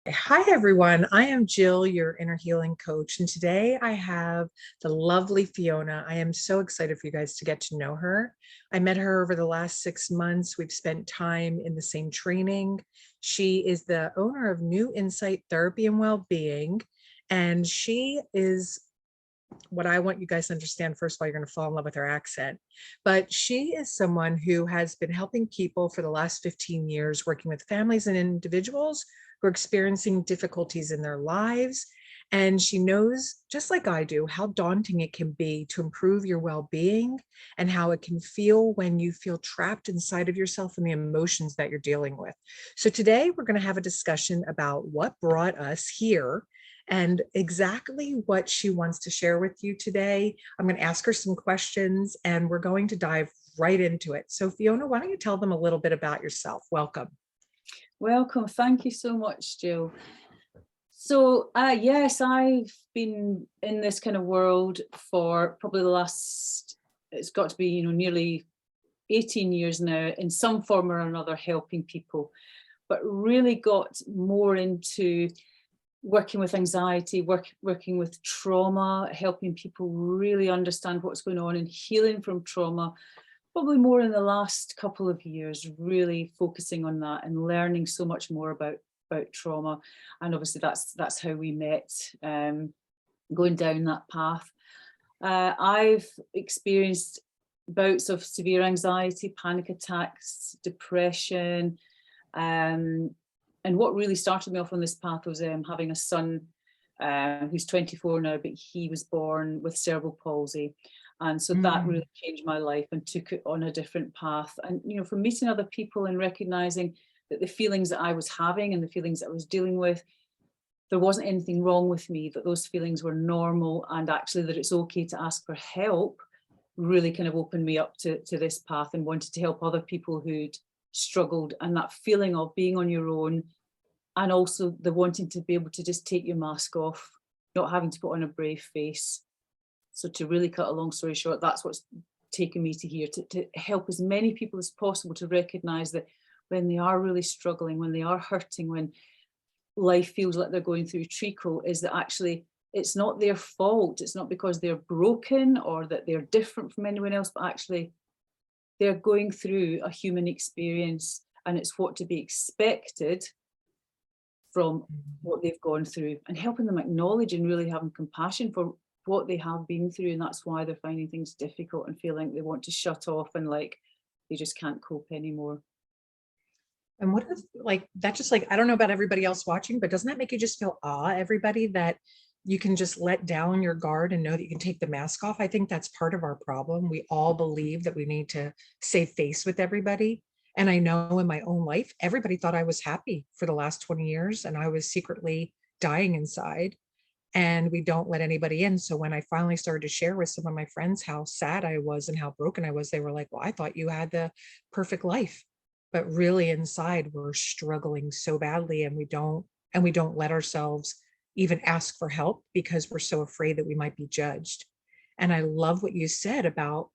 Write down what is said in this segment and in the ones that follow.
Hi, everyone. I am Jill, your inner healing coach. And today I have the lovely Fiona. I am so excited for you guys to get to know her. I met her over the last 6 months. We've spent time in the same training. She is the owner of New Insight Therapy and Wellbeing. And she is what I want you guys to understand. First of all, you're going to fall in love with her accent, but she is someone who has been helping people for the last 15 years, working with families and individuals who are experiencing difficulties in their lives. And she knows, just like I do, how daunting it can be to improve your well-being and how it can feel when you feel trapped inside of yourself and the emotions that you're dealing with. So today we're going to have a discussion about what brought us here and exactly what she wants to share with you today. I'm going to ask her some questions and we're going to dive right into it. So Fiona, why don't you tell them a little bit about yourself? Welcome. Welcome. Thank you so much, Jill. So, yes, I've been in this kind of world for probably the last, it's got to be, nearly 18 years now, in some form or another, helping people, but really got more into working with anxiety, working with trauma, helping people really understand what's going on and healing from trauma. Probably more in the last couple of years, really focusing on that and learning so much more about trauma. And obviously that's how we met, going down that path. I've experienced bouts of severe anxiety, panic attacks, depression. And what really started me off on this path was having a son who's 24 now, but he was born with cerebral palsy. And so that really changed my life and took it on a different path. And, from meeting other people and recognizing that the feelings that I was having and the feelings that I was dealing with, there wasn't anything wrong with me, that those feelings were normal, and actually that it's okay to ask for help, really kind of opened me up to this path and wanted to help other people who'd struggled. And that feeling of being on your own, and also the wanting to be able to just take your mask off, not having to put on a brave face. So to really cut a long story short, that's what's taken me to here, to help as many people as possible to recognize that when they are really struggling, when they are hurting, when life feels like they're going through treacle, is that actually it's not their fault. It's not because they're broken or that they're different from anyone else, but actually they're going through a human experience, and it's what to be expected from what they've gone through, and helping them acknowledge and really having compassion for what they have been through. And that's why they're finding things difficult and feeling they want to shut off and like they just can't cope anymore. And what is that, just like, I don't know about everybody else watching, but doesn't that make you just feel everybody, that you can just let down your guard and know that you can take the mask off? I think that's part of our problem. We all believe that we need to save face with everybody. And I know in my own life, everybody thought I was happy for the last 20 years and I was secretly dying inside. And we don't let anybody in. So when I finally started to share with some of my friends how sad I was and how broken I was, they were like, well, I thought you had the perfect life. But really inside we're struggling so badly, and we don't let ourselves even ask for help because we're so afraid that we might be judged. And I love what you said about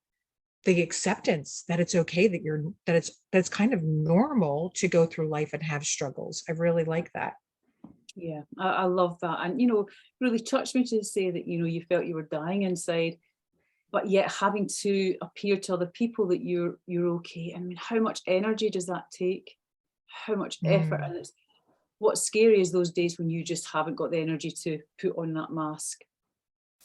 the acceptance that it's okay, that's kind of normal to go through life and have struggles. I really like that. Yeah, I love that. And, really touched me to say that, you felt you were dying inside, but yet having to appear to other people that you're okay. I mean, how much energy does that take? How much effort? Mm. And what's scary is those days when you just haven't got the energy to put on that mask.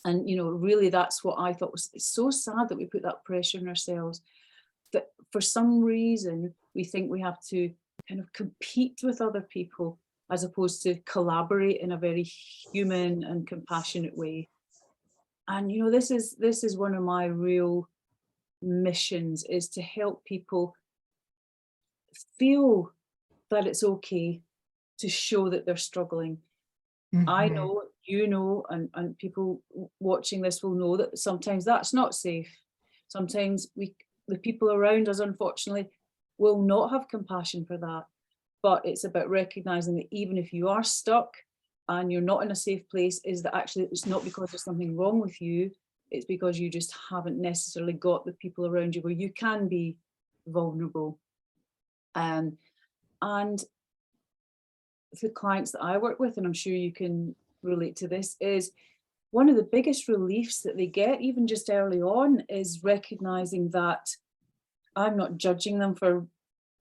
And, really that's what I thought was, it's so sad that we put that pressure on ourselves, that for some reason we think we have to kind of compete with other people as opposed to collaborate in a very human and compassionate way. And this is one of my real missions, is to help people feel that it's okay to show that they're struggling. I Mhm. know, and people watching this will know that sometimes that's not safe. Sometimes the people around us, unfortunately, will not have compassion for that. But it's about recognizing that even if you are stuck and you're not in a safe place, is that actually it's not because there's something wrong with you. It's because you just haven't necessarily got the people around you where you can be vulnerable. And the clients that I work with, and I'm sure you can relate to this, is one of the biggest reliefs that they get, even just early on, is recognizing that I'm not judging them for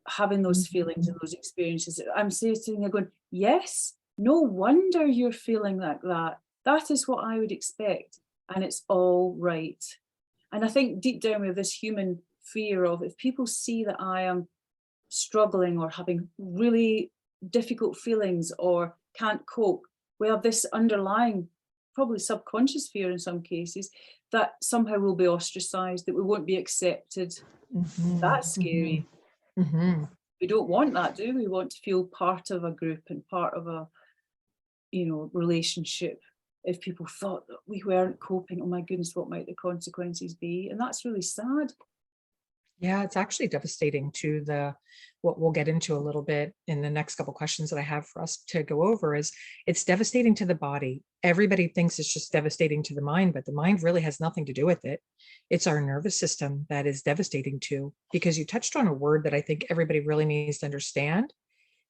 having those feelings and those experiences. I'm sitting there going, yes, no wonder you're feeling like that. That is what I would expect. And it's all right. And I think deep down we have this human fear of, if people see that I am struggling or having really difficult feelings or can't cope, we have this underlying, probably subconscious fear in some cases, that somehow we'll be ostracized, that we won't be accepted. That's scary. We don't want that, do we? We want to feel part of a group and part of a, relationship. If people thought that we weren't coping, oh my goodness, what might the consequences be? And that's really sad. Yeah, it's actually devastating to what we'll get into a little bit in the next couple questions that I have for us to go over. Is it's devastating to the body. Everybody thinks it's just devastating to the mind, but the mind really has nothing to do with it. It's our nervous system that is devastating to, because you touched on a word that I think everybody really needs to understand,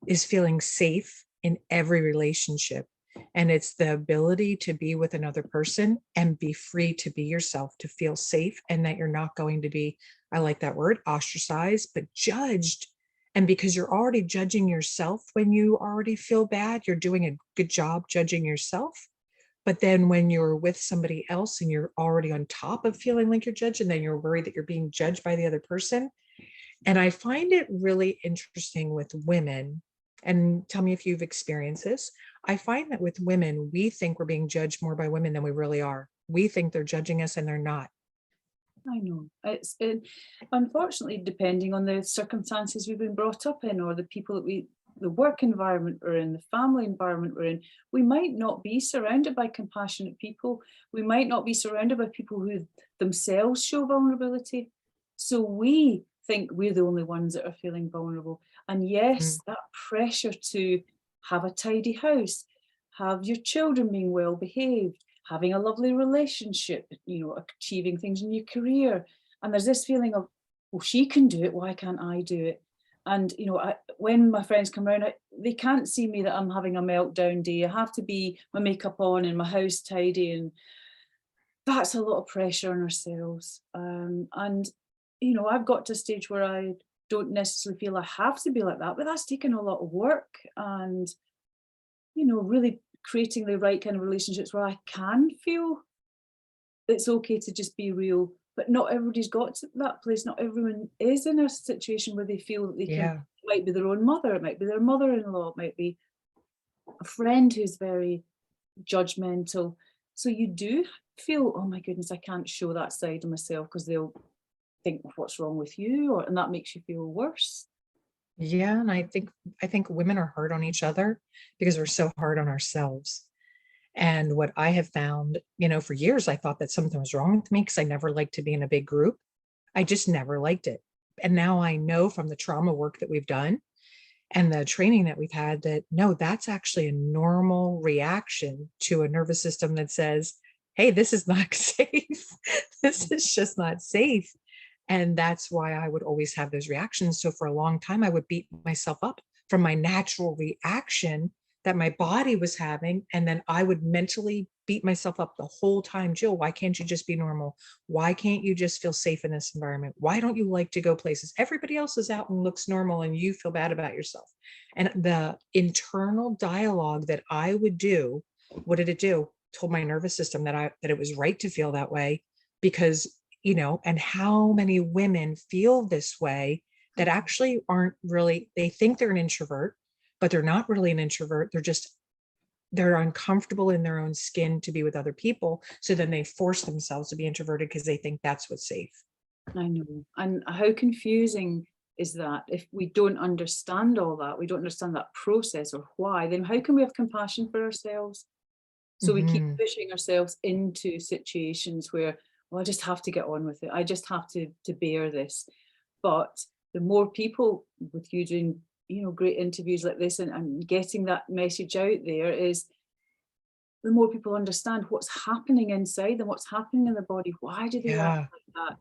is feeling safe in every relationship. And it's the ability to be with another person and be free to be yourself, to feel safe, and that you're not going to be, I like that word, ostracized, but judged. And because you're already judging yourself when you already feel bad, you're doing a good job judging yourself. But then when you're with somebody else and you're already on top of feeling like you're judged, and then you're worried that you're being judged by the other person. And I find it really interesting with women, and tell me if you've experienced this. I find that with women, we think we're being judged more by women than we really are. We think they're judging us and they're not. I know. Unfortunately, depending on the circumstances we've been brought up in, or the people that the work environment we're in, the family environment we're in, we might not be surrounded by compassionate people. We might not be surrounded by people who themselves show vulnerability. So we think we're the only ones that are feeling vulnerable. And yes, that pressure to have a tidy house, have your children being well behaved, having a lovely relationship, achieving things in your career. And there's this feeling of, well, she can do it, why can't I do it? And, when my friends come around, they can't see me that I'm having a meltdown day. I have to be my makeup on and my house tidy. And that's a lot of pressure on ourselves. I've got to a stage where I don't necessarily feel I have to be like that, but that's taken a lot of work and, really creating the right kind of relationships where I can feel it's okay to just be real. But not everybody's got to that place. Not everyone is in a situation where they feel that they can. It might be their own mother, it might be their mother-in-law, it might be a friend who's very judgmental. So you do feel, oh my goodness, I can't show that side of myself because they'll think, what's wrong with you? And that makes you feel worse. Yeah, and I think women are hard on each other because we're so hard on ourselves. And what I have found, for years, I thought that something was wrong with me because I never liked to be in a big group. I just never liked it. And now I know from the trauma work that we've done and the training that we've had that, no, that's actually a normal reaction to a nervous system that says, hey, this is not safe. This is just not safe. And that's why I would always have those reactions. So for a long time, I would beat myself up from my natural reaction that my body was having. And then I would mentally beat myself up the whole time. Jill, why can't you just be normal? Why can't you just feel safe in this environment? Why don't you like to go places? Everybody else is out and looks normal and you feel bad about yourself. And the internal dialogue that I would do, what did it do? Told my nervous system that it was right to feel that way because, and how many women feel this way that actually aren't really, they think they're an introvert, but they're not really an introvert. They're uncomfortable in their own skin to be with other people. So then they force themselves to be introverted because they think that's what's safe. I know. And how confusing is that? If we don't understand all that, we don't understand that process or why, then how can we have compassion for ourselves? So we keep pushing ourselves into situations where, well, I just have to get on with it. I just have to bear this. But the more people, with you doing, great interviews like this and getting that message out there, is the more people understand what's happening inside them, what's happening in the body, why do they act like that?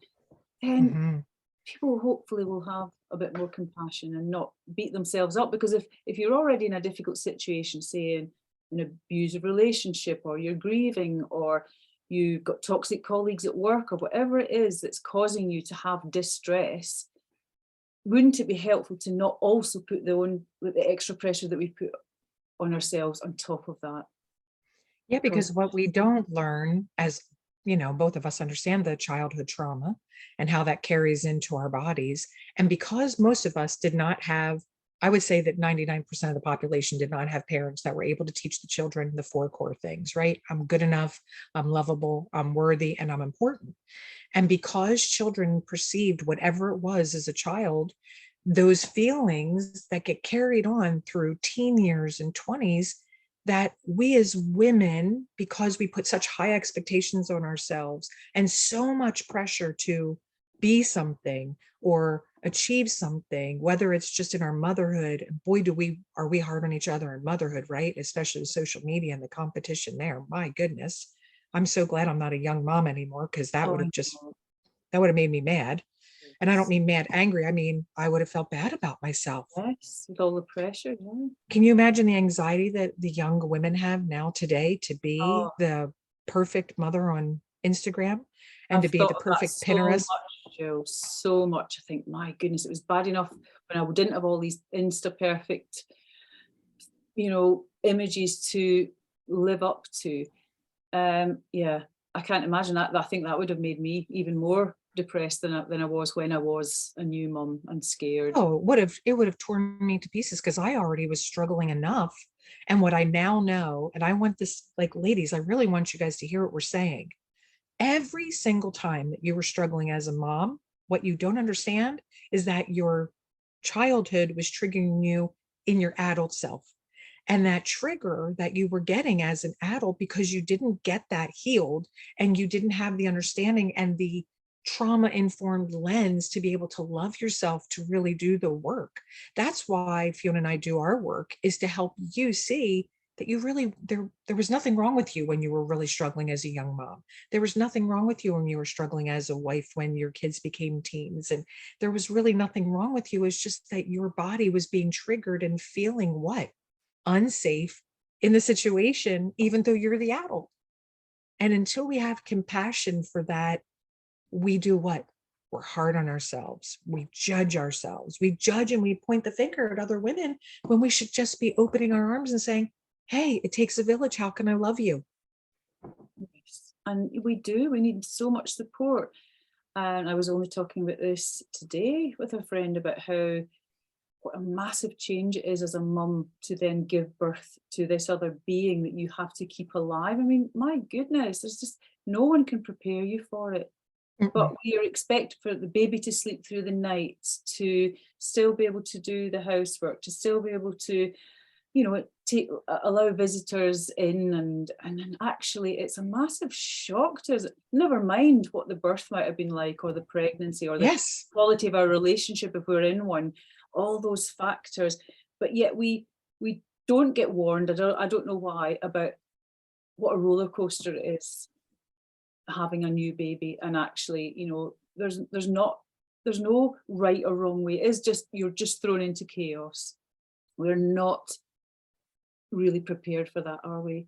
Then people hopefully will have a bit more compassion and not beat themselves up. Because if you're already in a difficult situation, say in an abusive relationship, or you're grieving, or you've got toxic colleagues at work, or whatever it is that's causing you to have distress, wouldn't it be helpful to not also put the extra pressure that we put on ourselves on top of that? Yeah, Because because what we don't learn, as both of us understand the childhood trauma and how that carries into our bodies. And because most of us did not have, I would say that 99% of the population did not have parents that were able to teach the children the four core things, right? I'm good enough, I'm lovable, I'm worthy, and I'm important. And because children perceived whatever it was as a child, those feelings that get carried on through teen years and 20s, that we as women, because we put such high expectations on ourselves and so much pressure to be something or achieve something, whether it's just in our motherhood, and boy, are we hard on each other in motherhood, right? Especially with social media and the competition there. My goodness. I'm so glad I'm not a young mom anymore, because that oh, would I have just, know. that would have made me mad. And I don't Yes. mean mad angry. I mean, I would have felt bad about myself. Yes, with all the pressure. Yeah. Can you imagine the anxiety that the young women have now today to be Oh, the perfect mother on Instagram and to I've be thought the of that perfect so Pinterest? much, Jill, so much. I think, my goodness, it was bad enough when I didn't have all these Insta perfect, images to live up to. Yeah, I can't imagine that. I think that would have made me even more depressed than I was when I was a new mum and scared. Oh, it would have torn me to pieces, because I already was struggling enough. And what I now know, and I want this, like, ladies, I really want you guys to hear what we're saying. Every single time that you were struggling as a mom, what you don't understand is that your childhood was triggering you in your adult self. And that trigger that you were getting as an adult, because you didn't get that healed and you didn't have the understanding and the trauma informed lens to be able to love yourself, to really do the work. That's why Fiona and I do our work, is to help you see that you really, there was nothing wrong with you when you were really struggling as a young mom. There was nothing wrong with you when you were struggling as a wife, when your kids became teens, and there was really nothing wrong with you. It's just that your body was being triggered and feeling what? Unsafe in the situation, even though you're the adult. And until we have compassion for that, we do what? We're hard on ourselves. We judge ourselves. We judge and we point the finger at other women, when we should just be opening our arms and saying, hey, it takes a village. How can I love you? Yes. And we do, we need so much support. And I was only talking about this today with a friend about what a massive change it is as a mum to then give birth to this other being that you have to keep alive. I mean, my goodness, there's just no one can prepare you for it. But Mm-mm. we are expected for the baby to sleep through the night, to still be able to do the housework, to still be able to, allow visitors in, and then actually it's a massive shock to us. Never mind what the birth might have been like, or the pregnancy, or the Yes. quality of our relationship if we're in one, all those factors. But yet we don't get warned. I don't know why, about what a roller coaster it is having a new baby. And actually, there's no right or wrong way. It is just, you're just thrown into chaos. We're not really prepared for that, are we?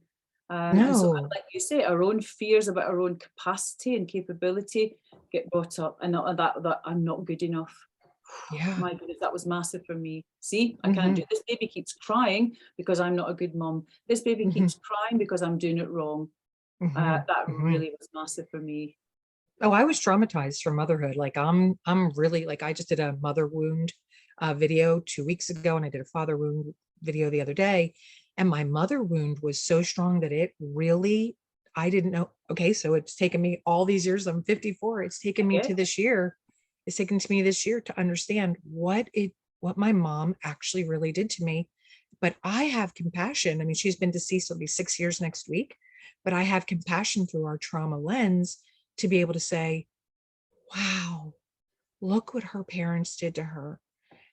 And so, No. like you say, our own fears about our own capacity and capability get brought up, and that I'm not good enough. Yeah. My goodness, that was massive for me. See, I can't Hmm. do this. Baby keeps crying because I'm not a good mum. This baby Hmm. keeps crying because I'm doing it wrong. Hmm. That Hmm. really was massive for me. Oh, I was traumatized from motherhood. Like, I'm really, like, I just did a mother wound video 2 weeks ago, and I did a father wound video the other day. And my mother wound was so strong that it really, I didn't know. Okay, so it's taken me all these years. I'm 54. It's taken I me get to this year. It's taken to me this year to understand what my mom actually really did to me. But I have compassion. I mean, she's been deceased, it'll be 6 years next week. But I have compassion through our trauma lens to be able to say, wow, look what her parents did to her.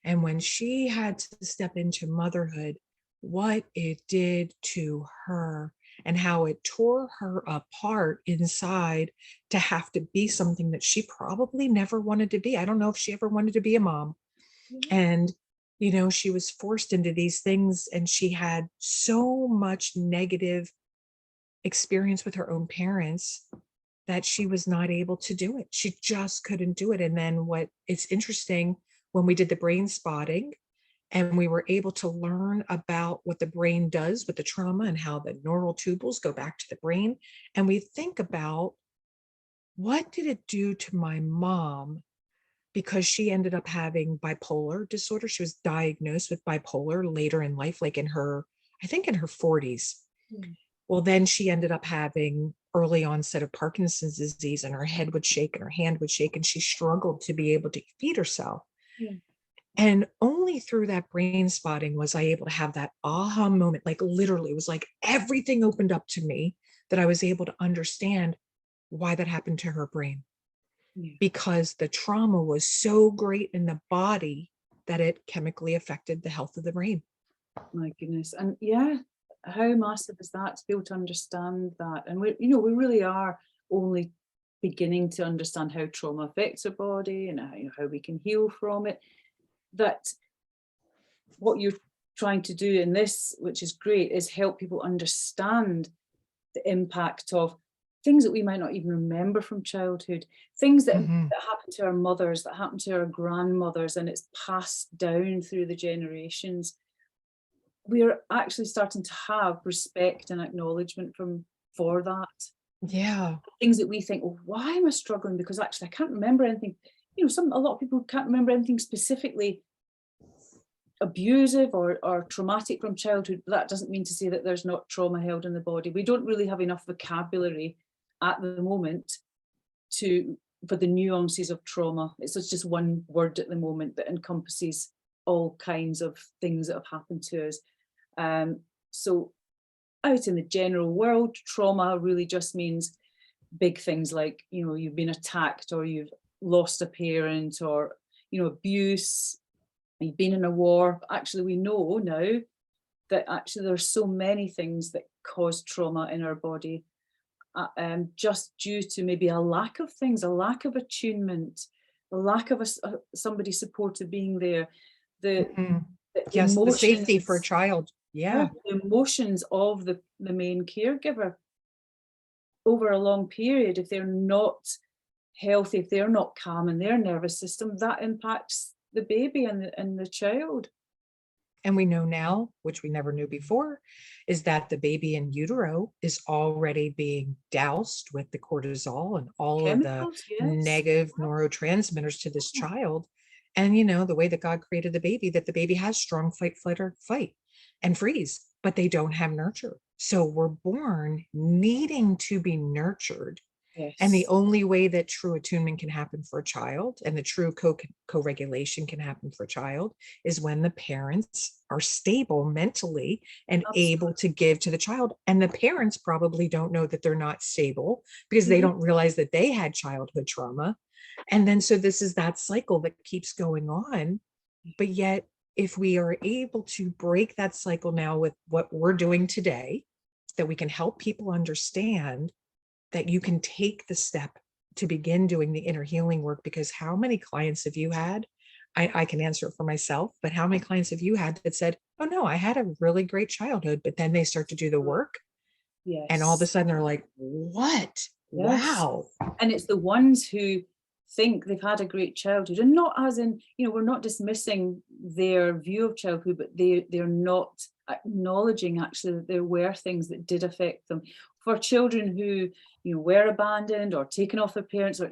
And when she had to step into motherhood, what it did to her. and how it tore her apart inside to have to be something that she probably never wanted to be. I don't know if she ever wanted to be a mom. And, she was forced into these things, and she had so much negative experience with her own parents that she was not able to do it. She just couldn't do it. And then it's interesting, when we did the brain spotting and we were able to learn about what the brain does with the trauma and how the neural tubes go back to the brain. And we think about, what did it do to my mom? Because she ended up having bipolar disorder. She was diagnosed with bipolar later in life, like I think in her 40s. Well, then she ended up having early onset of Parkinson's disease, and her head would shake and her hand would shake, and she struggled to be able to feed herself. And only through that brain spotting was I able to have that aha moment. Like literally, it was like everything opened up to me, that I was able to understand why that happened to her brain. Because the trauma was so great in the body that it chemically affected the health of the brain. My goodness. And yeah, how massive is that to be able to understand that? And we really are only beginning to understand how trauma affects our body and how we can heal from it. That what you're trying to do in this, which is great, is help people understand the impact of things that we might not even remember from childhood, things that happened to our mothers, that happened to our grandmothers, and it's passed down through the generations. We're actually starting to have respect and acknowledgement for that. Yeah. Things that we think, well, why am I struggling? Because actually I can't remember anything. A lot of people can't remember anything specifically abusive or traumatic from childhood, but that doesn't mean to say that there's not trauma held in the body. We don't really have enough vocabulary at the moment for the nuances of trauma. It's just one word at the moment that encompasses all kinds of things that have happened to us. So out in the general world, trauma really just means big things like, you've been attacked, or you've lost a parent, or, abuse, you've been in a war. But actually, we know now that actually there's so many things that cause trauma in our body, just due to maybe a lack of things, a lack of attunement, a lack of somebody supportive being there. The Yes, the safety emotions, for a child. Yeah. the emotions of the main caregiver over a long period, if they're not healthy, if they're not calm in their nervous system, that impacts the baby and the child. And we know now, which we never knew before, is that the baby in utero is already being doused with the cortisol and all of the Chemicals, yes. negative neurotransmitters to this child. And the way that God created the baby, that the baby has strong fight, flight, or fight and freeze, but they don't have nurture. So we're born needing to be nurtured. Yes. And the only way that true attunement can happen for a child, and the true co-regulation can happen for a child, is when the parents are stable mentally and able to give to the child. And the parents probably don't know that they're not stable, because they don't realize that they had childhood trauma. And then so this is that cycle that keeps going on. But yet, if we are able to break that cycle now with what we're doing today, that we can help people understand that you can take the step to begin doing the inner healing work. Because how many clients have you had? I can answer it for myself, but how many clients have you had that said, oh no, I had a really great childhood, but then they start to do the work. Yes. And all of a sudden they're like, what? Yes. Wow. And it's the ones who think they've had a great childhood, and not as in, we're not dismissing their view of childhood, but they're not acknowledging actually that there were things that did affect them. For children who, were abandoned or taken off their parents, or,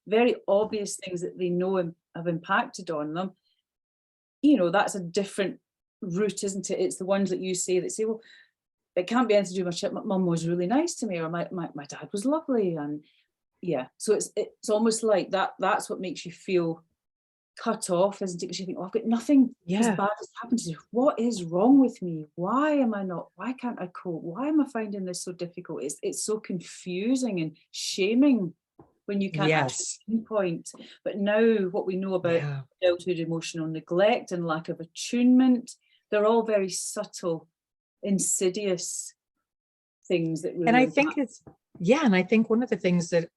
very obvious things that they know have impacted on them, that's a different route, isn't it? It's the ones that you say that say, well, it can't be anything to do with my mum was really nice to me, or my dad was lovely. And yeah, so it's almost like that's what makes you feel cut off, isn't it? Because you think, oh, I've got nothing as bad as happened to you. What is wrong with me? Why can't I cope? Why am I finding this so difficult? It's so confusing and shaming when you can't actually pinpoint. But now what we know about childhood emotional neglect and lack of attunement, they're all very subtle, insidious things that And really I impact. think and I think one of the things that,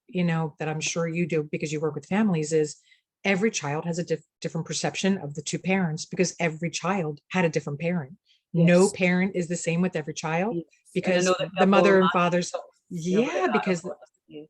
that I'm sure you do because you work with families is every child has a different perception of the two parents because every child had a different parent. No Yes, parent is the same with every child yes. And I know because that the people mother and imagine father's, about yeah, that a because lot. Yeah,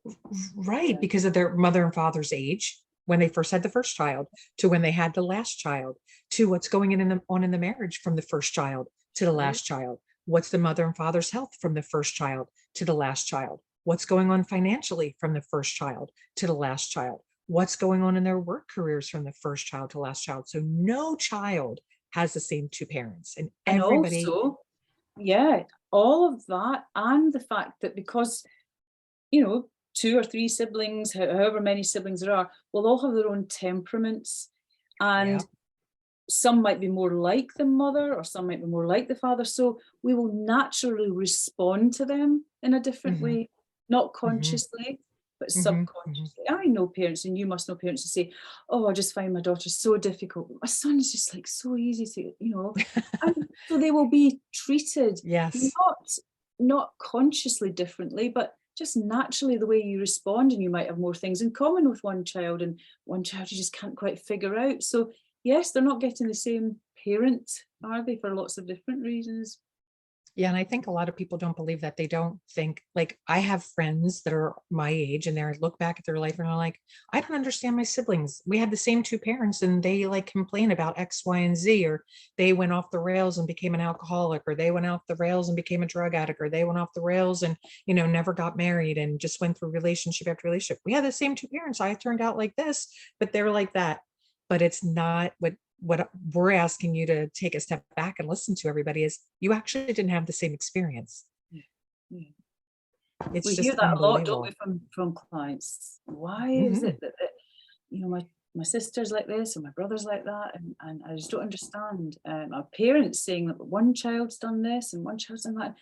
right, yeah. because of their mother and father's age when they first had the first child to when they had the last child to what's going on in the marriage from the first child to the Right. last child. What's the mother and father's health from the first child to the last child? What's going on financially from the first child to the last child? What's going on in their work careers from the first child to last child? So no child has the same two parents, and And everybody, also, yeah, all of that, and the fact that because, you know, two or three siblings, however many siblings there are, will all have their own temperaments. yeah, And some might be more like the mother or some might be more like the father. So we will naturally respond to them in a different hmm way, not hmm consciously, but hmm hmm subconsciously. I know parents, and you must know parents, who say, "Oh, I just find my daughter so difficult. My son is just like so easy to, and so they will be treated yes. not consciously differently, but just naturally the way you respond. And you might have more things in common with one child, and one child you just can't quite figure out. So yes, they're not getting the same parent, are they, for lots of different reasons? Yeah, and I think a lot of people don't believe that. They don't think, like, I have friends that are my age and they're look back at their life and are like, I don't understand my siblings. We had the same two parents and they like complain about X, Y, and Z, or they went off the rails and became an alcoholic, or they went off the rails and became a drug addict, or they went off the rails and, never got married and just went through relationship after relationship. We had the same two parents. I turned out like this, but they were like that. But it's not what we're asking you to take a step back and listen to everybody is you actually didn't have the same experience. Yeah, yeah. It's We hear just that a lot, don't we, unbelievable. from clients? Why is Hmm it that my sister's like this and my brother's like that, and I just don't understand. Our parents saying that one child's done this and one child's done that.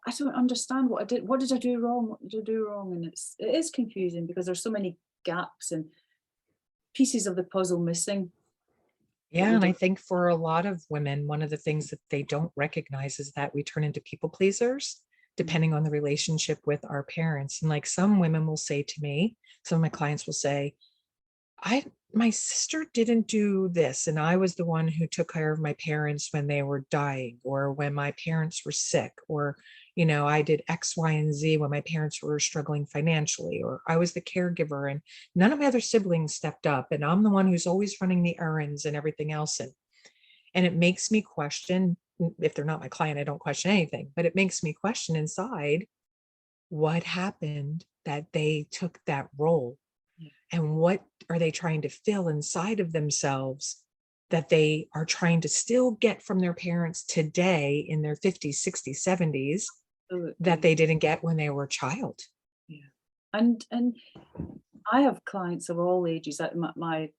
I don't understand what I did. What did I do wrong? What did I do wrong? And it is confusing because there's so many gaps and pieces of the puzzle missing that Yeah, we and I don't. think for a lot of women, one of the things that they don't recognize is that we turn into people pleasers depending on the relationship with our parents. And like some women will say to me, some of my clients will say, my sister didn't do this, and I was the one who took care of my parents when they were dying, or when my parents were sick, or I did X, Y, and Z when my parents were struggling financially, or I was the caregiver and none of my other siblings stepped up, and I'm the one who's always running the errands and everything else. And it makes me question. If they're not my client, I don't question anything, but it makes me question inside what happened that they took that role, Yeah. and what are they trying to fill inside of themselves that they are trying to still get from their parents today in their 50s, 60s, 70s that Absolutely. they didn't get when they were a child. Yeah. And I have clients of all ages. My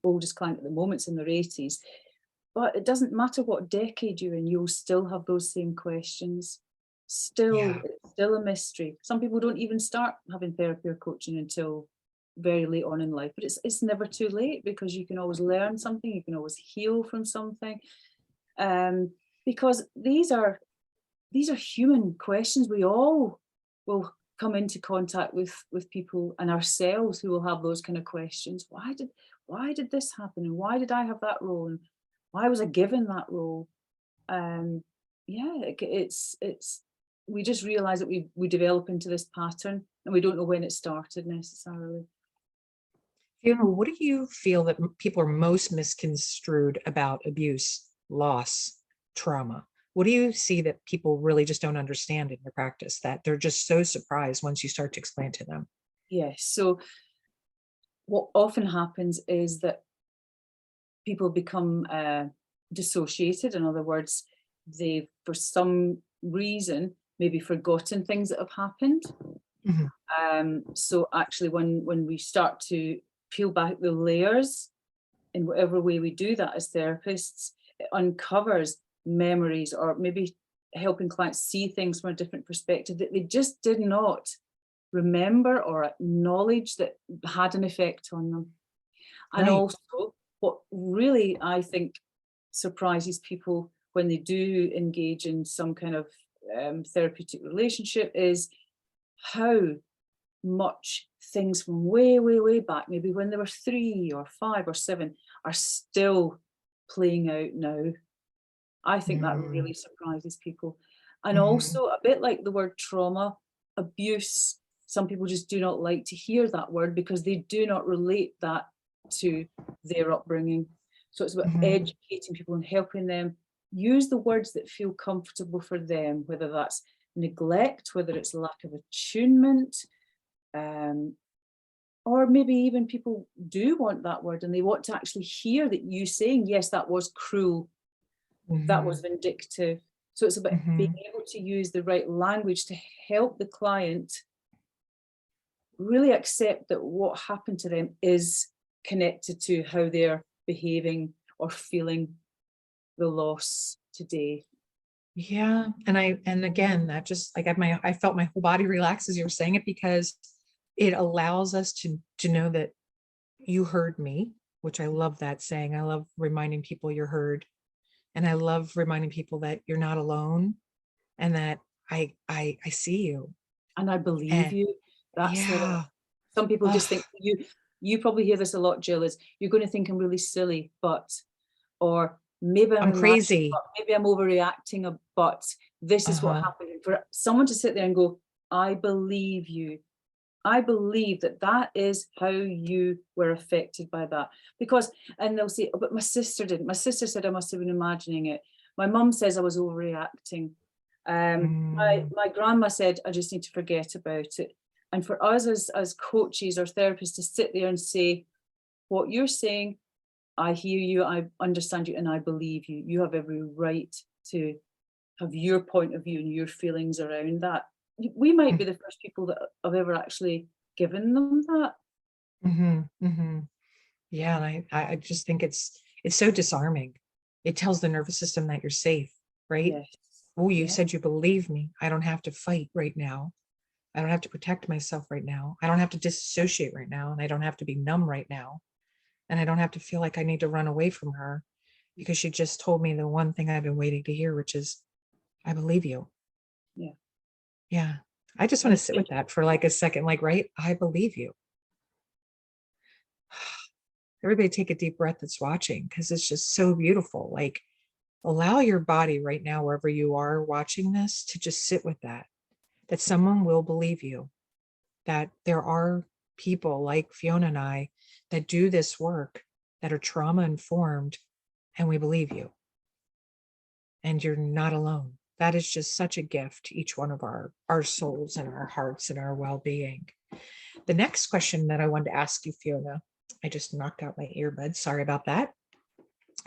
oldest client at the moment's in their 80s, but it doesn't matter what decade you're in, you'll still have those same questions. Yeah. It's still a mystery. Some people don't even start having therapy or coaching until very late on in life, but it's never too late because you can always learn something, you can always heal from something. Um, because these are human questions. We all will come into contact with people and ourselves who will have those kind of questions. Why did this happen, and why did I have that role, and why was I given that role? Um, yeah, it's we just realize that we develop into this pattern and we don't know when it started necessarily. What do you feel that people are most misconstrued about abuse, loss, trauma? What do you see that people really just don't understand in your practice, that they're just so surprised once you start to explain to them? Yes. So what often happens is that people become dissociated. In other words, they've, for some reason, maybe forgotten things that have happened. Mhm. So actually, when we start to peel back the layers in whatever way we do that as therapists, it uncovers memories, or maybe helping clients see things from a different perspective that they just did not remember or acknowledge that had an effect on them. And Right. also, what really I think surprises people when they do engage in some kind of therapeutic relationship is how much things from way, way, way back, maybe when they were 3 or 5 or 7, are still playing out now. I think that really surprises people. And also, a bit like the word trauma, abuse, some people just do not like to hear that word because they do not relate that to their upbringing. So it's about educating people and helping them use the words that feel comfortable for them, whether that's neglect, whether it's lack of attunement, or maybe even people do want that word and they want to actually hear that you saying, yes, that was cruel, that was vindictive. So it's about being able to use the right language to help the client really accept that what happened to them is connected to how they're behaving or feeling the loss today. Yeah. And again, that just like I felt my whole body relax as you were saying it, because it allows us to know that you heard me, which I love that saying. I love reminding people you're heard. And I love reminding people that you're not alone and that I see you. And I believe And you. That's yeah. some people just Ugh, think you probably hear this a lot, Jill, is you're going to think I'm really silly, or maybe I'm I'm imagining, crazy. maybe I'm overreacting, but this is what Uh-huh. happened. And for someone to sit there and go, I believe you. I believe that is how you were affected by that. Because, and they'll say, oh, but my sister didn't. My sister said I must have been imagining it. My mum says I was overreacting. My grandma said I just need to forget about it. And for us as coaches or therapists to sit there and say, what you're saying, I hear you, I understand you, and I believe you. You have every right to have your point of view and your feelings around that. We might be the first people that have ever actually given them that. Yeah. And I just think it's so disarming. It tells the nervous system that you're safe, right? Yes. Oh, you Yeah. said you believe me. I don't have to fight right now. I don't have to protect myself right now. I don't have to disassociate right now. And I don't have to be numb right now. And I don't have to feel like I need to run away from her because she just told me the one thing I've been waiting to hear, which is, I believe you. Yeah. Yeah. I just want And to sit with that for like a second, like, right? I believe you. Everybody take a deep breath that's watching, because it's just so beautiful. Like, allow your body right now, wherever you are watching this, to just sit with that someone will believe you, that there are people like Fiona and I that do this work, that are trauma informed, and we believe you. And you're not alone. That is just such a gift to each one of our souls and our hearts and our well-being. The next question that I wanted to ask you, Fiona, I just knocked out my earbud. Sorry about that.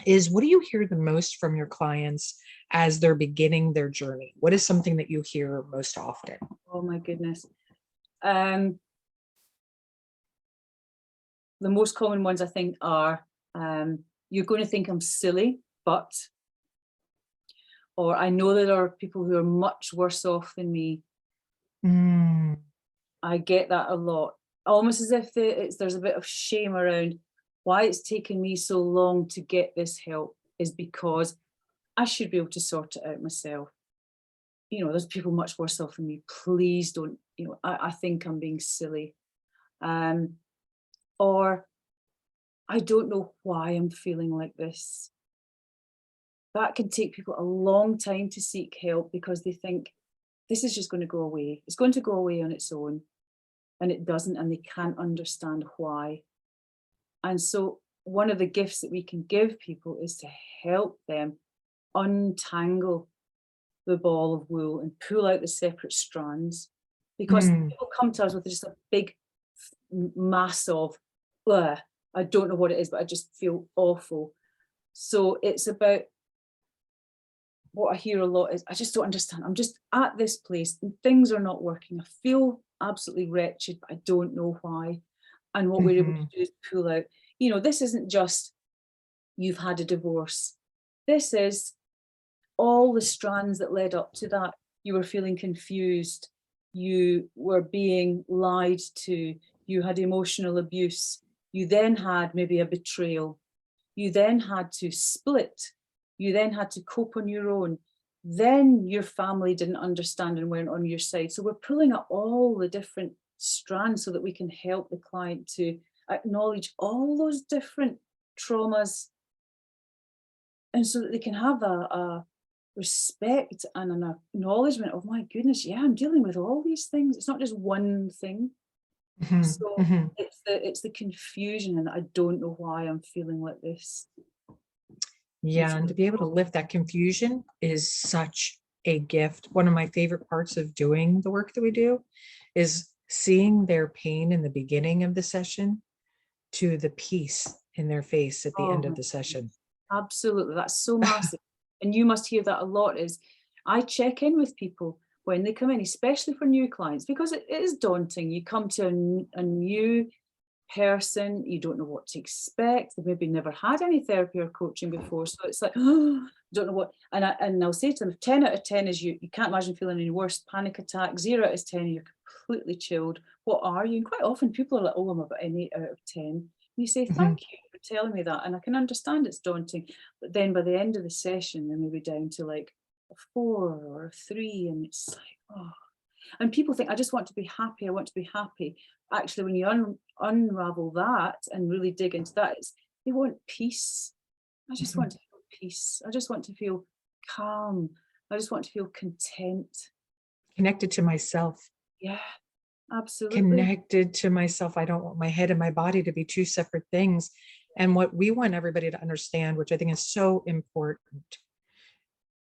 Is, what do you hear the most from your clients as they're beginning their journey? What is something that you hear most often? oh my goodness. The most common ones I think are, you're going to think I'm silly, but, or I know there are people who are much worse off than me. Mm, I get that a lot, almost as if there's a bit of shame around why it's taken me so long to get this help, is because I should be able to sort it out myself. There's people much worse off than me. Please don't, I think I'm being silly. Or I don't know why I'm feeling like this. That can take people a long time to seek help because they think this is just going to go away. It's going to go away on its own. And it doesn't, and they can't understand why. And so one of the gifts that we can give people is to help them untangle the ball of wool and pull out the separate strands. Because people come to us with just a big mass of, I don't know what it is, but I just feel awful. So it's about, what I hear a lot is, I just don't understand. I'm just at this place and things are not working. I feel absolutely wretched, but I don't know why. And what we're able to do is pull out, this isn't just you've had a divorce. This is all the strands that led up to that. You were feeling confused. You were being lied to. You had emotional abuse. You then had maybe a betrayal. You then had to split. You then had to cope on your own. then your family didn't understand and weren't on your side. So we're pulling up all the different strands so that we can help the client to acknowledge all those different traumas, and so that they can have a respect and an acknowledgement of, my goodness, yeah, I'm dealing with all these things. It's not just one thing. Mhm, So mhm. it's the confusion, and I don't know why I'm feeling like this. Yeah, and to be able to lift that confusion is such a gift. One of my favorite parts of doing the work that we do is seeing their pain in the beginning of the session to the peace in their face at the Oh end my of the session. Absolutely, that's so massive. And you must hear that a lot. Is I check in with people when they come in, especially for new clients, because it is daunting. You come to a new person, you don't know what to expect. They've maybe never had any therapy or coaching before. So it's like, oh, don't know what. And I'll say to them, if 10 out of 10 is you can't imagine feeling any worse, panic attack, 0 out of 10, you're completely chilled. What are you? And quite often people are like, oh, I'm about an 8 out of 10. And you say, Mhm, thank you for telling me that. And I can understand it's daunting. But then by the end of the session, they're maybe down to like a 4 or a 3. And it's like, oh. And people think, I just want to be happy. I want to be happy. Actually, when you unravel that and really dig into that, it's they want peace. I just mhm. want to feel peace. I just want to feel calm. I just want to feel content. Connected to myself. Yeah, absolutely. Connected to myself. I don't want my head and my body to be two separate things. And what we want everybody to understand, which I think is so important,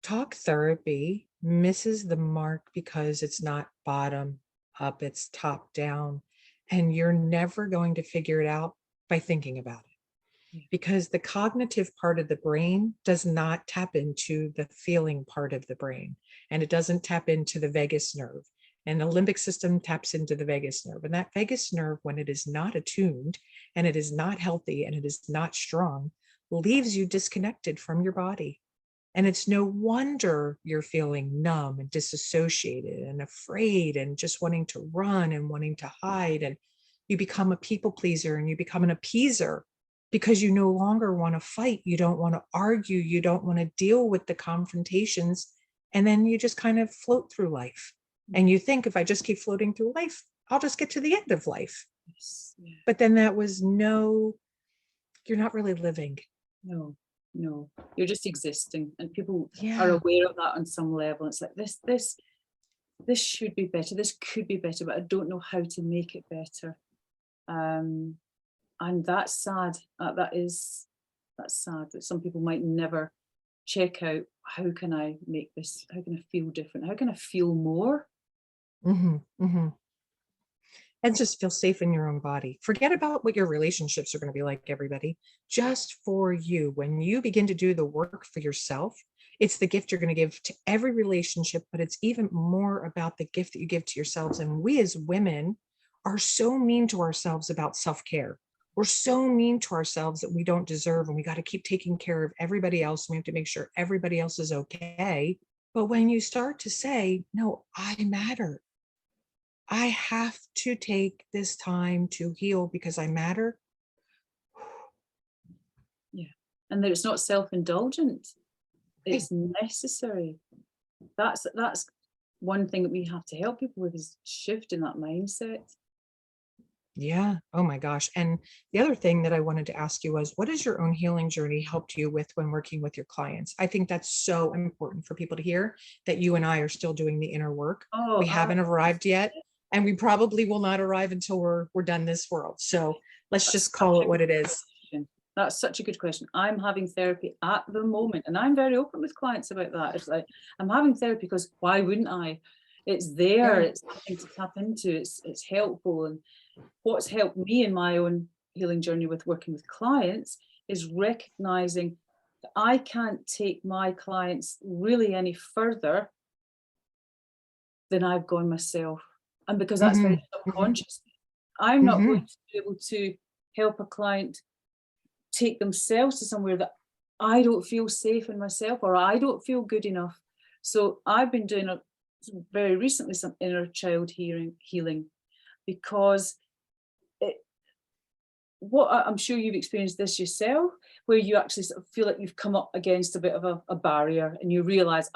talk therapy misses the mark because it's not bottom up, it's top down. And you're never going to figure it out by thinking about it, Yeah. because the cognitive part of the brain does not tap into the feeling part of the brain, and it doesn't tap into the vagus nerve. And the limbic system taps into the vagus nerve. And that vagus nerve, when it is not attuned and it is not healthy and it is not strong, leaves you disconnected from your body. And it's no wonder you're feeling numb and disassociated and afraid and just wanting to run and wanting to hide. And you become a people pleaser and you become an appeaser because you no longer want to fight. You don't want to argue. You don't want to deal with the confrontations. And then you just kind of float through life. And you think, if I just keep floating through life, I'll just get to the end of life. Yes. Yeah. But then that was no, you're not really living. No, no. You're just existing. And people are Yeah. aware of that on some level. It's like this should be better. This could be better, but I don't know how to make it better. And that's sad. That's sad that some people might never check out, how can I make this, how can I feel different? How can I feel more? Mm-hmm, mm-hmm. And just feel safe in your own body. Forget about what your relationships are going to be like, everybody. Just for you. When you begin to do the work for yourself, it's the gift you're going to give to every relationship, but it's even more about the gift that you give to yourselves. And we as women are so mean to ourselves about self-care. We're so mean to ourselves that we don't deserve, and we got to keep taking care of everybody else. We have to make sure everybody else is okay. But when you start to say, no, I matter, I have to take this time to heal because I matter. Yeah. And that it's not self-indulgent. It's necessary. That's one thing that we have to help people with, is shifting that mindset. Yeah. Oh my gosh. And the other thing that I wanted to ask you was, what has your own healing journey helped you with when working with your clients? I think that's so important for people to hear, that you and I are still doing the inner work. Oh, We haven't arrived yet, and we probably will not arrive until we're done this world. So let's that's just such call a it what good it is. question. That's such a good question. I'm having therapy at the moment, and I'm very open with clients about that. It's like, I'm having therapy because why wouldn't I? It's there. Yeah. It's something to tap into. It's helpful. And what's helped me in my own healing journey with working with clients is recognizing that I can't take my clients really any further than I've gone myself. And because that's Mm-hmm. very Mm-hmm. subconscious, I'm not Mm-hmm. going to be able to help a client take themselves to somewhere that I don't feel safe in myself, or I don't feel good enough. So I've been doing very recently some inner child healing, because I'm sure you've experienced this yourself, where you actually sort of feel like you've come up against a bit of a barrier, and you realize,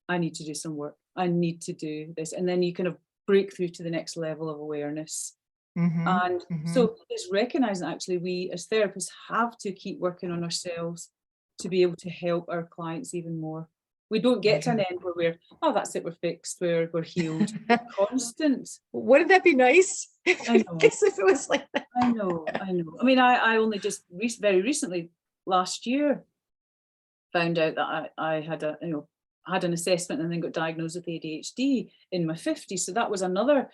I need to do some work. I need to do this. And then you kind of break through to the next level of awareness. Mm-hmm. And Mm-hmm. so it's recognizing actually we as therapists have to keep working on ourselves to be able to help our clients even more. We don't get to an end where we're, oh, that's it, we're fixed, we're healed. Constant. Wouldn't that be nice? I know. Guess if it was like that. I know. I mean, I only just very recently, last year, found out that I had had an assessment and then got diagnosed with ADHD in my 50s. So that was another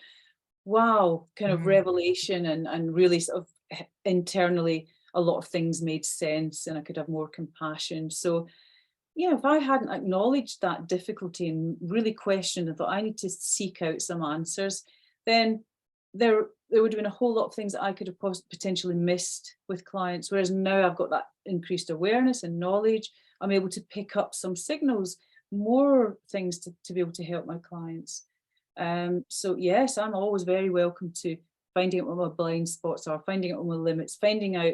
wow kind of revelation, and really sort of internally a lot of things made sense and I could have more compassion. So yeah, if I hadn't acknowledged that difficulty and really questioned and thought I need to seek out some answers, then there would have been a whole lot of things that I could have potentially missed with clients. Whereas now I've got that increased awareness and knowledge, I'm able to pick up some signals, more things to be able to help my clients. So yes, I'm always very welcome to finding out what my blind spots are, finding out what my limits, finding out,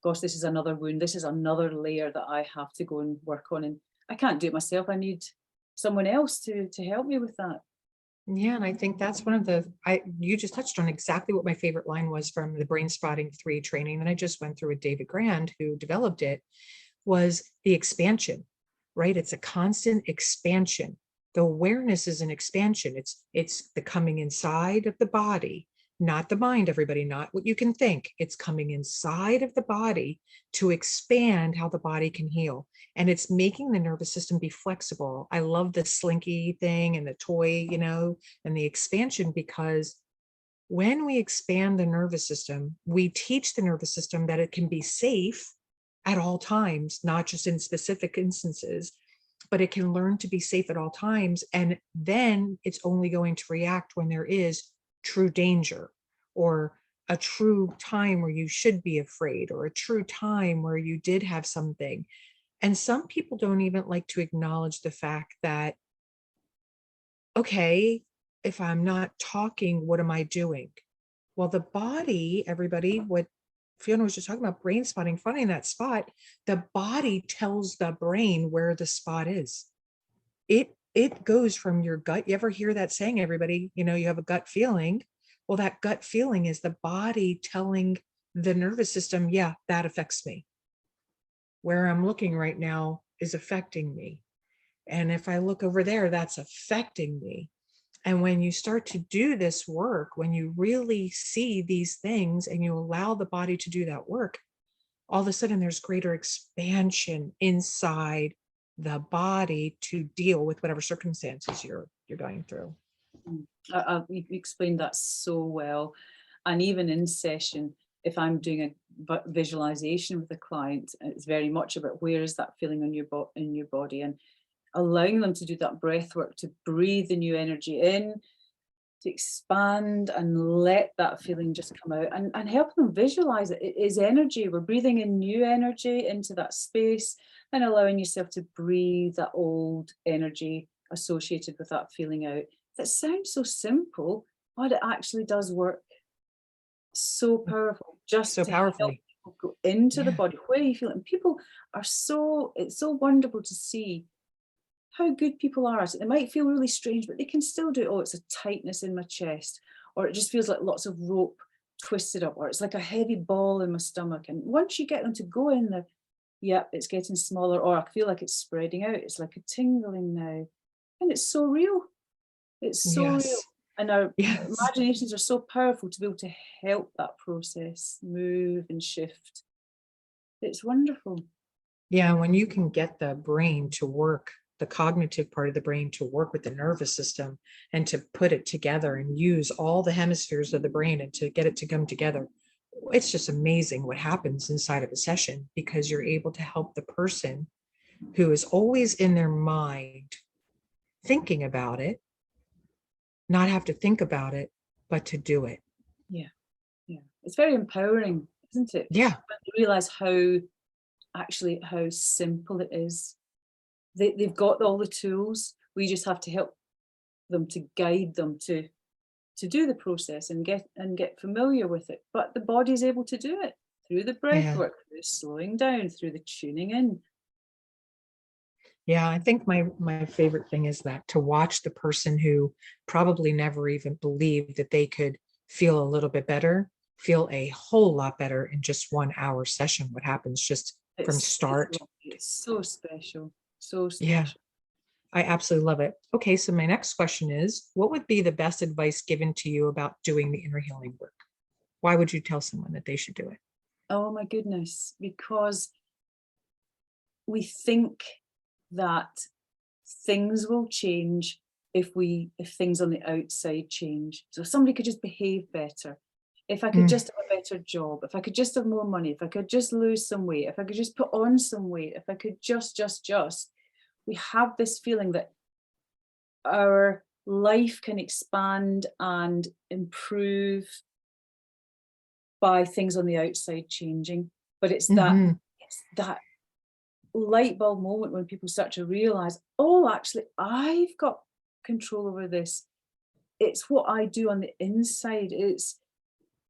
gosh, this is another wound, this is another layer that I have to go and work on, and I can't do it myself. I need someone else to help me with that. Yeah, and I think that's one of you just touched on exactly what my favorite line was from the Brainspotting 3 training that I just went through with David Grand, who developed it, was the expansion, right? It's a constant expansion. The awareness is an expansion. It's the coming inside of the body, not the mind, everybody, not what you can think. It's coming inside of the body to expand how the body can heal. And it's making the nervous system be flexible. I love the slinky thing and the toy, and the expansion, because when we expand the nervous system, we teach the nervous system that it can be safe at all times, not just in specific instances, but it can learn to be safe at all times. And then it's only going to react when there is true danger, or a true time where you should be afraid, or a true time where you did have something. And some people don't even like to acknowledge the fact that, okay, if I'm not talking, what am I doing? Well, the body, everybody, what Fiona was just talking about, brain spotting, finding that spot, the body tells the brain where the spot is. It goes from your gut. You ever hear that saying, everybody, you have a gut feeling? Well, that gut feeling is the body telling the nervous system, yeah, that affects me. Where I'm looking right now is affecting me. And if I look over there, that's affecting me. And when you start to do this work, when you really see these things and you allow the body to do that work, all of a sudden there's greater expansion inside the body to deal with whatever circumstances you're going through. You explained that so well. And even in session, if I'm doing a visualization with the client, it's very much about where is that feeling in your body, and allowing them to do that breath work, to breathe the new energy in, to expand and let that feeling just come out, and help them visualize it. It is energy. We're breathing in new energy into that space and allowing yourself to breathe that old energy associated with that feeling out. That sounds so simple, but it actually does work so powerful, just So to help powerfully. people go into the Yeah. body where you feel it. And people are it's so wonderful to see how good people are at it. They might feel really strange, but they can still do it. Oh, it's a tightness in my chest, or it just feels like lots of rope twisted up, or it's like a heavy ball in my stomach. And once you get them to go in there, yep, it's getting smaller, or I feel like it's spreading out. It's like a tingling now. And it's so real. It's so real. Yes. And our Yes. imaginations are so powerful to be able to help that process move and shift. It's wonderful. Yeah. When you can get the brain to work, the cognitive part of the brain to work with the nervous system, and to put it together and use all the hemispheres of the brain and to get it to come together, it's just amazing what happens inside of a session, because you're able to help the person who is always in their mind thinking about it, not have to think about it, but to do it. Yeah. Yeah. It's very empowering, isn't it? Yeah. When you realize how simple it is. They've got all the tools. We just have to help them, to guide them to do the process and get familiar with it. But the body's able to do it through the breath Yeah. work, through slowing down, through the tuning in. Yeah, I think my favorite thing is that to watch the person who probably never even believed that they could feel a little bit better, feel a whole lot better in just 1 hour session. What happens just from It's start? lovely. It's so special, so Yeah, special. I absolutely love it. Okay, so my next question is, what would be the best advice given to you about doing the inner healing work? Why would you tell someone that they should do it? Oh my goodness, because we think that things will change if things on the outside change. So if somebody could just behave better, if I could Mm, just have a better job, if I could just have more money, if I could just lose some weight, if I could just put on some weight, if I could just, we have this feeling that our life can expand and improve by things on the outside changing. But mhm, it's that light bulb moment when people start to realize, oh, actually, I've got control over this. It's what I do on the inside. It's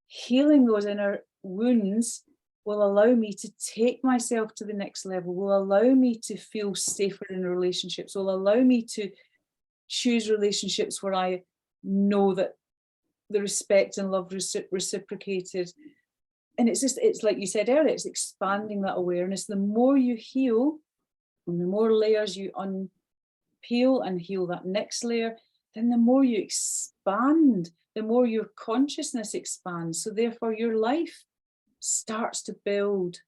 healing those inner wounds will allow me to take myself to the next level, will allow me to feel safer in relationships, will allow me to choose relationships where I know that the respect and love reciprocated. And it's like you said earlier, it's expanding that awareness. The more you heal, and the more layers you unpeel and heal that next layer, then the more you expand, the more your consciousness expands. So therefore your life starts to build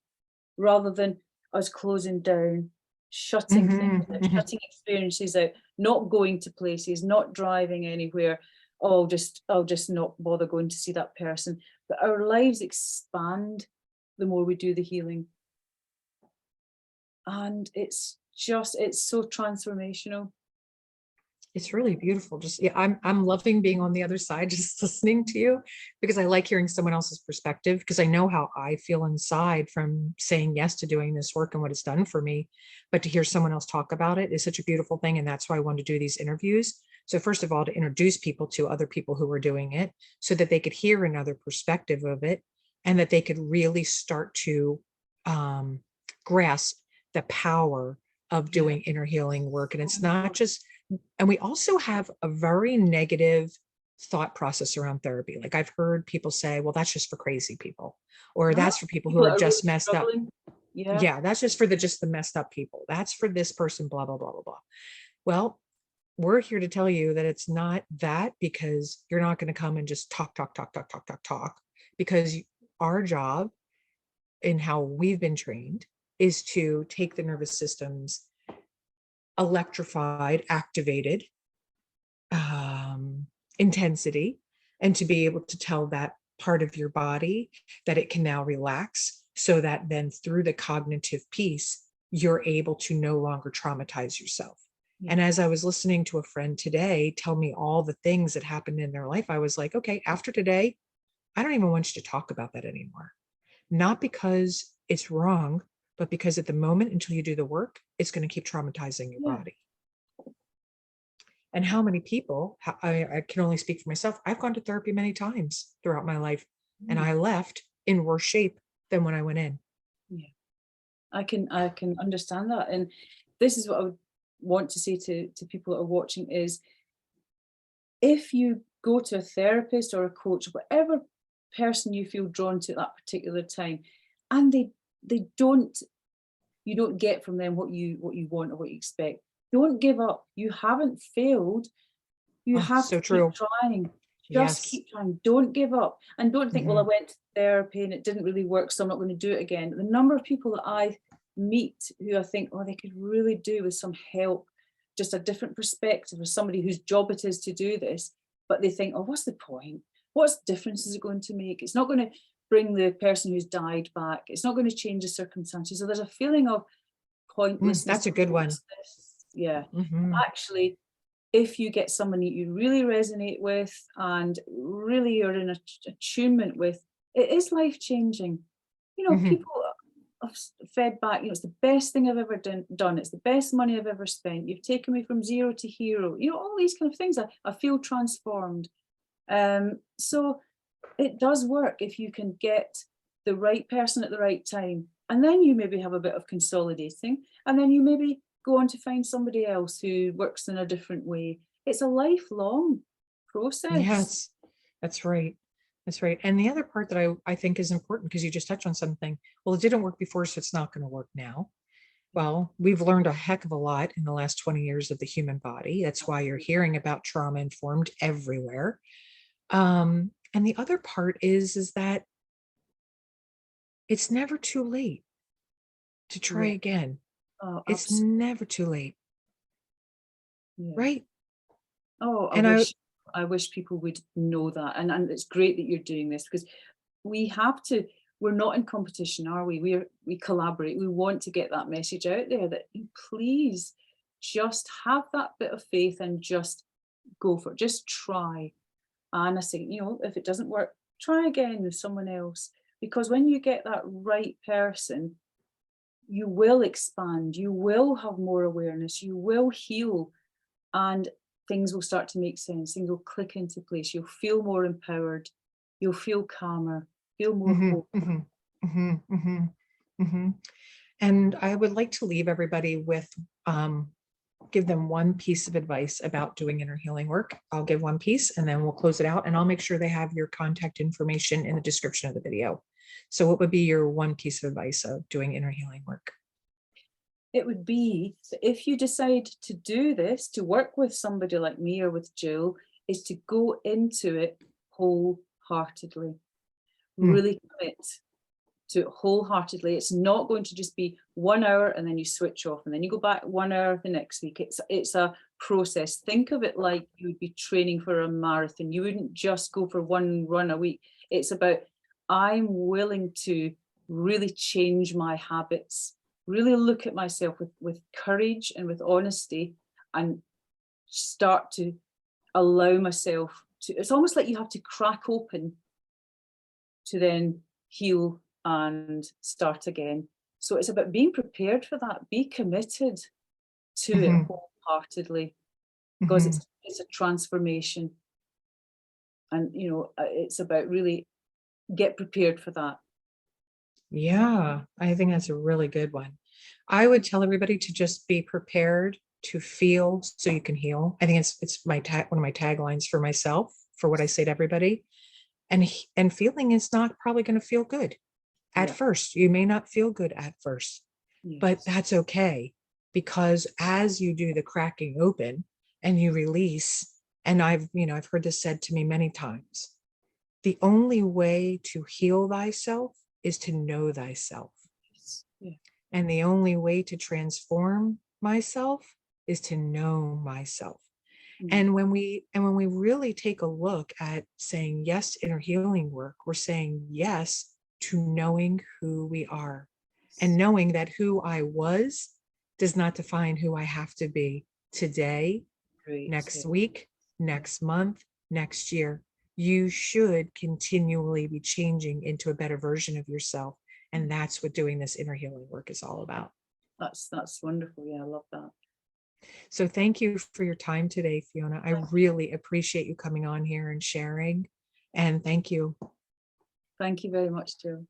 rather than us closing down, shutting things mhm, out, mhm. shutting experiences out, not going to places, not driving anywhere. Oh, I'll just not bother going to see that person. But our lives expand the more we do the healing. And it's so transformational. It's really beautiful. Just yeah, I'm loving being on the other side, just listening to you because I like hearing someone else's perspective because I know how I feel inside from saying yes to doing this work and what it's done for me. But to hear someone else talk about it is such a beautiful thing. And that's why I wanted to do these interviews. So first of all, to introduce people to other people who are doing it so that they could hear another perspective of it and that they could really start to um, grasp the power of Yeah. doing inner healing work. And it's not just and we also have a very negative thought process around therapy. Like I've heard people say, well, that's just for crazy people, or Ah, that's for people who people are that are really just messed up. struggling. Yeah. Yeah, that's just for the just the messed up people. That's for this person, blah, blah, blah, blah, blah. Well, we're here to tell you that it's not that because you're not going to come and just talk, talk, talk, talk, talk, talk, talk. Because our job in how we've been trained is to take the nervous system's electrified, activated um, intensity and to be able to tell that part of your body that it can now relax so that then through the cognitive piece, you're able to no longer traumatize yourself. Yeah. And as I was listening to a friend today tell me all the things that happened in their life, I was like, okay, after today, I don't even want you to talk about that anymore. Not because it's wrong, but because at the moment until you do the work, it's going to keep traumatizing your Yeah. body. And how many people, I can only speak for myself. I've gone to therapy many times throughout my life, and Mm, I left in worse shape than when I went in. yeah. I can understand that. And this is what I would want to say to people that are watching is if you go to a therapist or a coach, whatever person you feel drawn to at that particular time, and they don't you don't get from them what you want or what you expect. Don't give up. You haven't failed. You Oh, have to so keep true. trying. Just Yes. keep trying. Don't give up. And don't think, well, I Mhm. went to therapy and it didn't really work, so I'm not going to do it again. The number of people that I meet who I think, oh, they could really do with some help, just a different perspective, or somebody whose job it is to do this, but they think, oh, what's the point? What difference is it going to make? It's not going to bring the person who's died back. It's not going to change the circumstances. So there's a feeling of pointlessness That's a or good one. hopelessness. Yeah. Mhm. Actually, if you get somebody you really resonate with and really are in attunement with, it is life changing. Mhm. People have fed back, it's the best thing I've ever done. It's the best money I've ever spent. You've taken me from zero to hero. All these kind of things. I feel transformed. So it does work if you can get the right person at the right time. And then you maybe have a bit of consolidating. And then you maybe go on to find somebody else who works in a different way. It's a lifelong process. Yes, that's right. That's right. And the other part that I think is important, because you just touched on something. Well, it didn't work before, so it's not going to work now. Well, we've learned a heck of a lot in the last 20 years of the human body. That's why you're hearing about trauma informed everywhere. And the other part is that it's never too late to try Yeah. again. Oh, It's absolutely. never too late, Yeah. right? Oh, And I wish people would know that. And it's great that you're doing this, because we have to, we're not in competition, are we? We collaborate. We want to get that message out there that please just have that bit of faith and just go for it. Just try. And I say, you know, if it doesn't work, try again with someone else. Because when you get that right person, you will expand, you will have more awareness, you will heal, and things will start to make sense. Things will click into place. You'll feel more empowered. You'll feel calmer, feel more mhm, hope. mhm, mhm, mhm, mhm. And I would like to leave everybody with, give them one piece of advice about doing inner healing work. I'll give one piece and then we'll close it out, and I'll make sure they have your contact information in the description of the video. So what would be your one piece of advice of doing inner healing work? It would be that if you decide to do this, to work with somebody like me or with Jill, is to go into it wholeheartedly. Mm, Really commit to it wholeheartedly. It's not going to just be 1 hour and then you switch off and then you go back 1 hour the next week. It's a process. Think of it like you would be training for a marathon. You wouldn't just go for one run a week. It's about, I'm willing to really change my habits, really look at myself with courage and with honesty, and start to allow myself to, it's almost like you have to crack open to then heal and start again. So it's about being prepared for that. Be committed to it mhm, wholeheartedly, because mhm. it's a transformation. And you know, it's about really get prepared for that. Yeah, I think that's a really good one. I would tell everybody to just be prepared to feel so you can heal. I think it's my one of my taglines for myself, for what I say to everybody. And feeling is not probably going to feel good at Yeah. first. You may not feel good at first, but Yes. that's okay, because as you do the cracking open and you release, and I've heard this said to me many times, the only way to heal thyself is to know thyself. Yes. Yeah. And the only way to transform myself is to know myself. Mm. And when we really take a look at saying yes to inner healing work, we're saying yes to knowing who we are, and knowing that who I was does not define who I have to be today, Great. next Yeah. week, Yeah. next month, next year. You should continually be changing into a better version of yourself. And that's what doing this inner healing work is all about. That's wonderful. Yeah, I love that. So thank you for your time today, Fiona. I really appreciate you coming on here and sharing. And thank you. Thank you very much, Jill.